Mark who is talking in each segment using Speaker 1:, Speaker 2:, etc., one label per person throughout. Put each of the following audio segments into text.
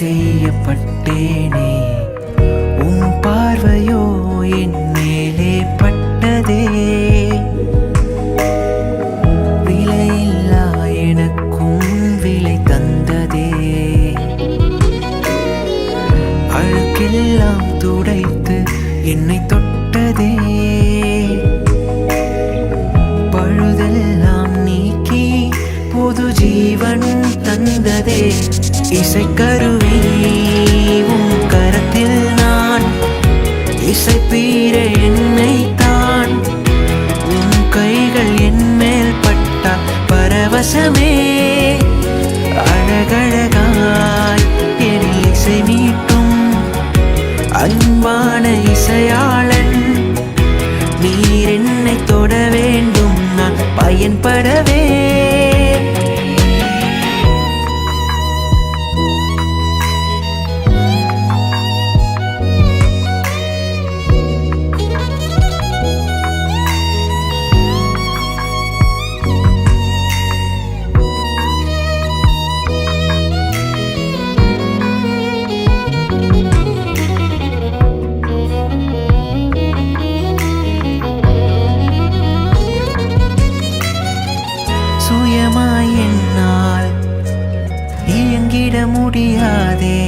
Speaker 1: செய்யப்பட்டேனே, உம் பார்வையோ என் மேலே பட்டதே. விலையில்லா எனக்கும் விலை தந்ததே, அழுக்கெல்லாம் துடைத்து என்னை தொட்டதே. பழுதெல்லாம் நீக்கி புது ஜீவன் தந்ததே. இசைக்கருவி உன் கரத்தில் நான், இசைப்பீர என்னை தான். உன் கைகள் என் மேல் பட்டா பரவசமே. அழகழகாய் எனில் இசை மீட்டும் அன்பான இசையாளன். நீர் என்னை தொட வேண்டும், நான் பயன்படவே. சுயமாய் என்னால் இயங்கிட முடியாதே,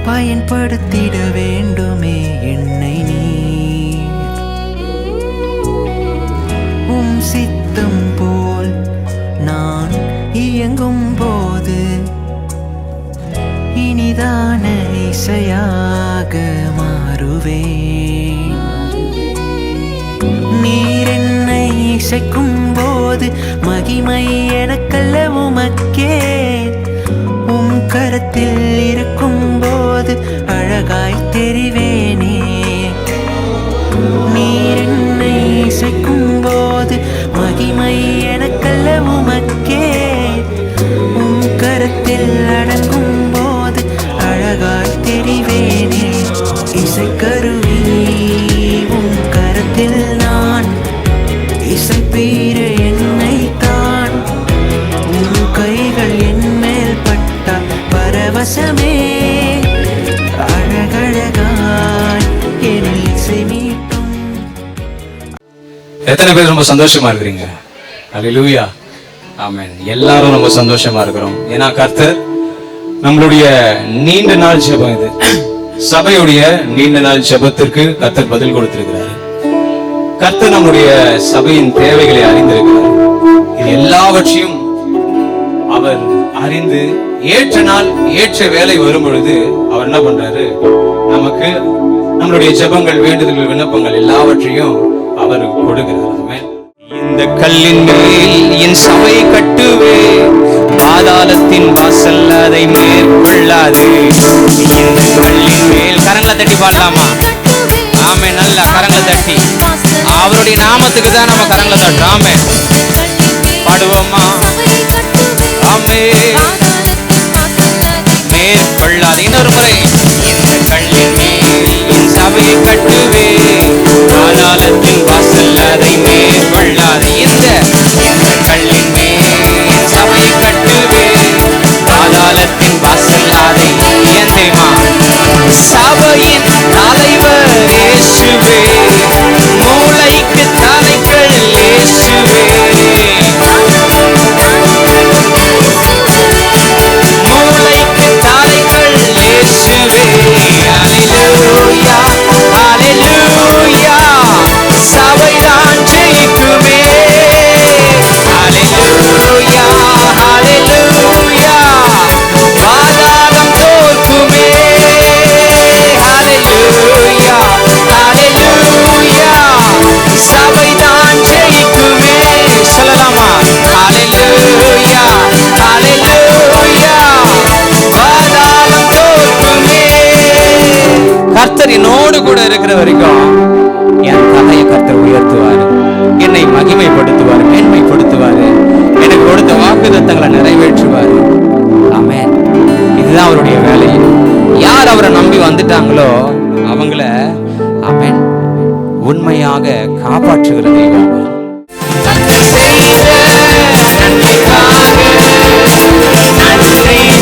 Speaker 1: பயன்படுத்திட வேண்டுமே என்னை நீர். உம் சித்தம் போல் நான் இயங்கும் போது இனிதான இசையாக மாறுவேன். நீர் என்னை இசைக்கும் போது மகிமை எனக்கல்ல உமக்கே. உம் கரத்தில் இருக்கும் போது அழகாய் தெரிவேனே. நீர் என்னை இசைக்கும் போது மகிமை எனக்கல்ல உமக்கே. உம் கரத்தில் அடங்கும் போது அழகாய் தெரிவேனே. இசைக்கருவி உம் கரத்தில் நான், இசைப்பீர என்னை தான். உன் கைகள் என் மேல் பட்டா பரவசமே. அழகழகாய் எனில் இசை மீட்டும்.
Speaker 2: எத்தனை பேர் ரொம்ப சந்தோஷமா இருக்கிறீங்க? அல்லேலூயா, ஆமென். எல்லாரும் ரொம்ப சந்தோஷமா இருக்கிறோம். ஏன்னா கர்த்தர் நம்மளுடைய நீண்ட நாள் ஜெபம், இது சபையுடைய நீண்ட நாள் ஜெபத்திற்கு கர்த்தர் பதில் கொடுத்திருக்கிறார். கர்த்தர் நம்முடைய சபையின் தேவைகளை அறிந்திருக்கிறார். இது எல்லாவற்றையும் அவர் அறிந்து ஏற்ற நாள் ஏற்ற வேலை வரும் பொழுது அவர் என்ன பண்றாரு, நமக்கு நம்மளுடைய ஜெபங்கள், வேண்டுதல்கள், விண்ணப்பங்கள் எல்லாவற்றையும் அவர் கொடுக்கிறார். இந்த கல்லின் மேல் என் சபை கட்டுவே, பாதாளத்தின் வாசல் அதை மேற்கொள்ளாது. இந்த கல்லின் மேல் கரங்களை தட்டி பாடலாமா? ஆமே, நல்லா கரங்களை தட்டி அவருடைய நாமத்துக்கு தான் நம்ம கரங்களை தட்டோம். ஆமே, பாடுவோமா? ஆமே, மேற்கொள்ளாது. இன்னொரு முறை, இந்த கல்லின் மேல் என் சபையை கட்டுவே, பாதாளத்தின் வாசல் அதை மேற்கொள்ளாது. இந்த கல்லின் மேல் என் சபையை கட்டுவே, பாதாளத்தின் வாசல் அதை ஏன் தெரியுமா? சபையின் தலைவர் இயேசுவே, மூளைக்கு தலைகள் இயேசுவே, மூளைக்கு தலைகள் இயேசுவே. ஹல்லேலூயா, ஹல்லேலூயா, சபைதான் ஜெயிக்குமே. ஹல்லேலூயா, ஹல்லேலூயா, பாதாளம் தோற்குமே. ஹல்லேலூயா, ஹல்லேலூயா, சபைதான் ஜெயிக்குமே. சொல்லலாமா? ஹல்லேலூயா, ஹல்லேலூயா, பாதாளம் தோற்குமே. கர்த்தர் என்னோடு கூட இருக்கிற வரைக்கும் என் தலையை கர்த்தர் உயர்த்துவார், என்னை மகிமைப்படுத்துவார், மேன்மைப்படுத்துவார், எனக்கு கொடுத்த வாக்குத்தத்தங்களை நிறைவேற்றுவார். ஆமென். இதுதான் அவருடைய வேலை. யார் அவரை நம்பி வந்துட்டாங்களோ அவங்கள ஆமென் உண்மையாக காப்பாற்றுகிற தெய்வம். நன்றி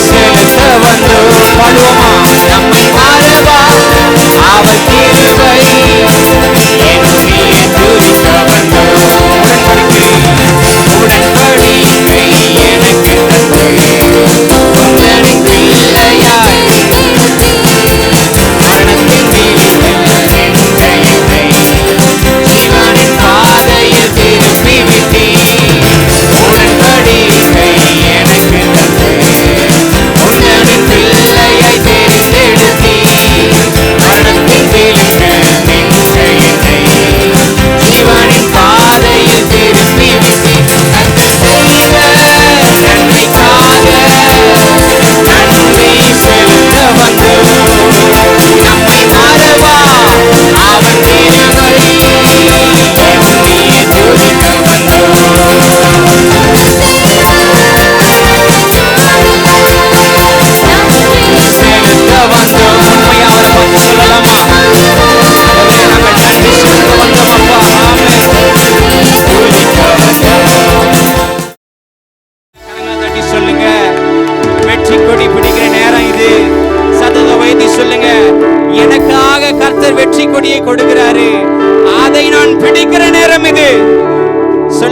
Speaker 2: செலுத்த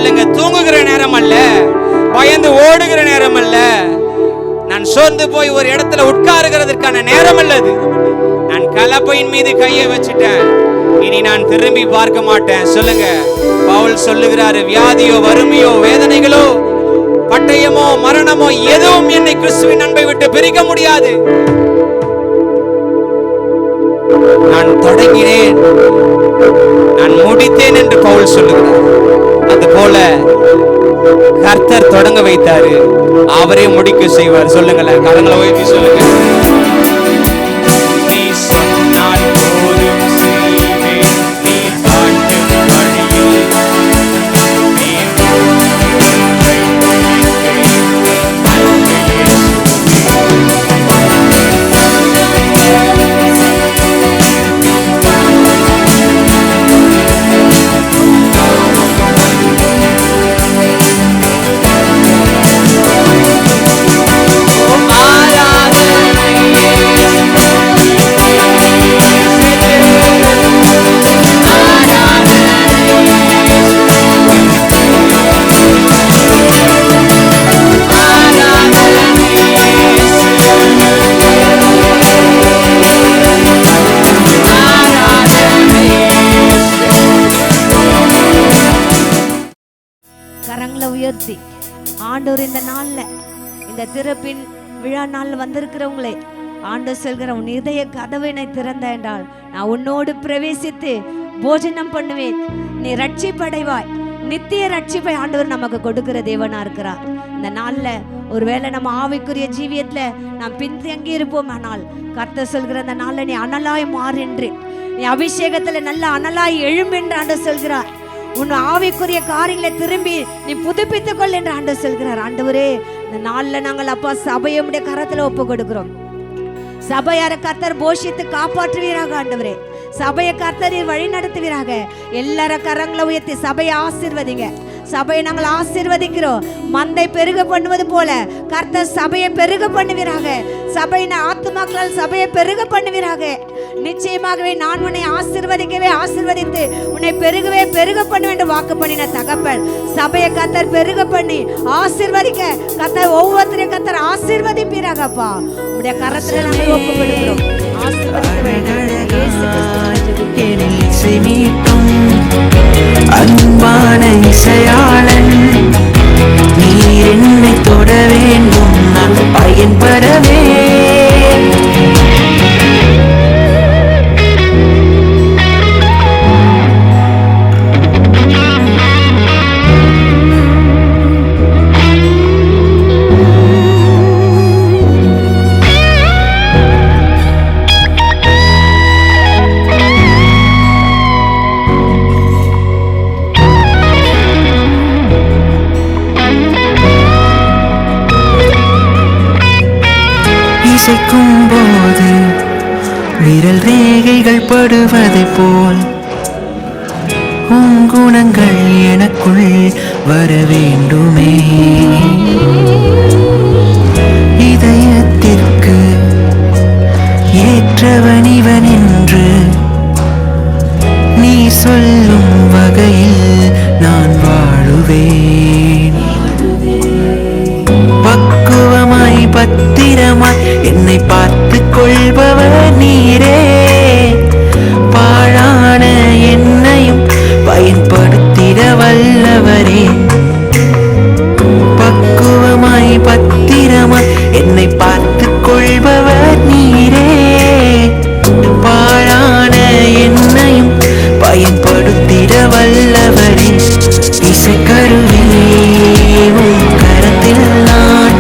Speaker 3: சொல்லுங்க, தூங்குகிற நேரம் அல்ல, பயந்து ஓடுகிற நேரம் அல்ல, நான் சோர்ந்து போய் ஒரு இடத்துல உட்காருகிறதுக்கான நேரம் அல்லது. நான் கலப்பையின் மீது கையை வச்சுட்டேன், இனி நான் திரும்பி பார்க்க மாட்டேன். சொல்லுங்க, பவுல் சொல்லுகிறாரு, வியாதியோ வறுமையோ வேதனைகளோ பட்டயமோ மரணமோ எதுவும் என்னை கிறிஸ்துவின் அன்பை விட்டு பிரிக்க முடியாது. நான் தொடங்கினேன், நான் முடித்தேன் என்று பவுல் சொல்லுகிறார். அதுபோல கர்த்தர் தொடங்க வைத்தாரு, அவரே முடிக்க செய்வார். சொல்லுங்களேன், கரங்களை உயர்த்தி சொல்லுங்க. நீ சொன்னால் போதும் செய்வேன், நீ காட்டும் வழியில் நீ
Speaker 4: உயர்த்தி ஆண்டவர் இந்த நாள்ல, இந்த திறப்பின் விழா நாள் வந்திருக்கிறவங்களே, ஆண்டவர் சொல்கிற, உன் இதய கதவினை திறந்த என்றால் நான் உன்னோடு பிரவேசித்து போஜனம் பண்ணுவேன், நீ ரட்சிப்படைவாய். நித்திய ரட்சிப்பை ஆண்டவர் நமக்கு கொடுக்கிற தேவனா இருக்கிறார். இந்த நாள்ல ஒருவேளை நம்ம ஆவிக்குரிய ஜீவியத்துல நாம் பின்தங்கி இருப்போம், ஆனால் கர்த்தர் சொல்கிற இந்த நாள்ல நீ அனலாய் மாறென்று, நீ அபிஷேகத்துல நல்ல அனலாய் எழும்பென்று ஆண்டவர் சொல்கிறார். உன் ஆவிக்குரிய காரியங்களை திரும்பி நீ புதுப்பித்துக் கொள் என்று ஆண்டவர் சொல்கிறார். ஆண்டவரே, இந்த நாள்ல நாங்கள் அப்பா சபையை உடைய கரத்துல ஒப்பு கொடுக்கிறோம். சபையார கர்த்தர் போஷித்து காப்பாற்றுவீராக. ஆண்டவரே, சபையை கர்த்தர் வழி நடத்துவீராக. எல்லார கரங்களை உயர்த்தி சபையை ஆசீர்வதிங்க. சபையை நாங்கள் ஆசீர்வதிக்கிறோம். மந்தை பெருக பண்ணுவது போல கர்த்தர் சபையை பெருக பண்ணுவீராக. சபையின் ஆத்துமாக்களால் சபையை பெருக பண்ணுவீராக. நிச்சயமாகவே நான் உன்னை ஆசீர்வதிக்கவே ஆசீர்வதித்து உன்னை பெருகவே பெருக பண்ணுவேன் என்று வாக்கு பண்ணின தகப்பன், சபையை கர்த்தர் பெருக பண்ணி ஆசீர்வதிக்க கர்த்தர் ஒவ்வொருத்தரையும் கர்த்தர் ஆசீர்வதிப்பீராகப்பா. உடைய கரத்துல நாங்கள் ஒப்பு கொடுக்கிறோம்.
Speaker 1: அன்பான இசையாளன், நீர் என்னை தொட வேண்டும், நான் பயன்படவே. இசைக்கும் போது விரல் ரேகைகள் படுவதை போல் உன் குணங்கள் எனக்குள் வர வேண்டுமே. இதயத்திற்கு ஏற்றவன் இவன் என்று நீ சொல்லும் வகையில் நான் வாழுவேன். பக்குவமாய் பத்திரமாய் என்னை பார்த்து கொள்பவர் நீரே. பாழான என்னையும் பயன்படுத்திட வல்லவரே. பக்குவமாய் பத்திரமாய் என்னை பார்த்து கொள்பவர் நீரே. பாழான என்னையும் பயன்படுத்திட வல்லவரே. இசைக்கருவி உன் கரத்தில் நான்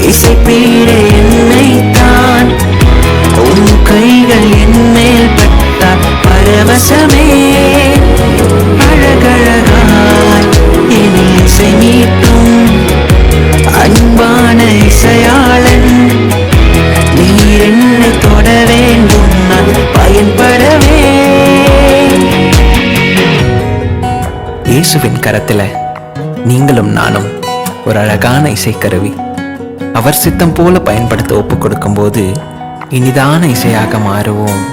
Speaker 1: இசைப்பீர என்னைத்தான். உன் கைகள் என் மேல் பட்டால் பரவசமே. அழகழகாய் என்னை இசை மீட்டும் அன்பான இசையாளன், நீர் என்னை தொட வேண்டும், நான் பயன்படவே.
Speaker 5: இயேசுவின் கரத்துல நீங்களும் நானும் ஒரு அழகான இசைக்கருவி. அவர் சித்தம் போல பயன்படுத்த ஒப்பு கொடுக்கும் போது இனிதான இசையாக மாறுவோம்.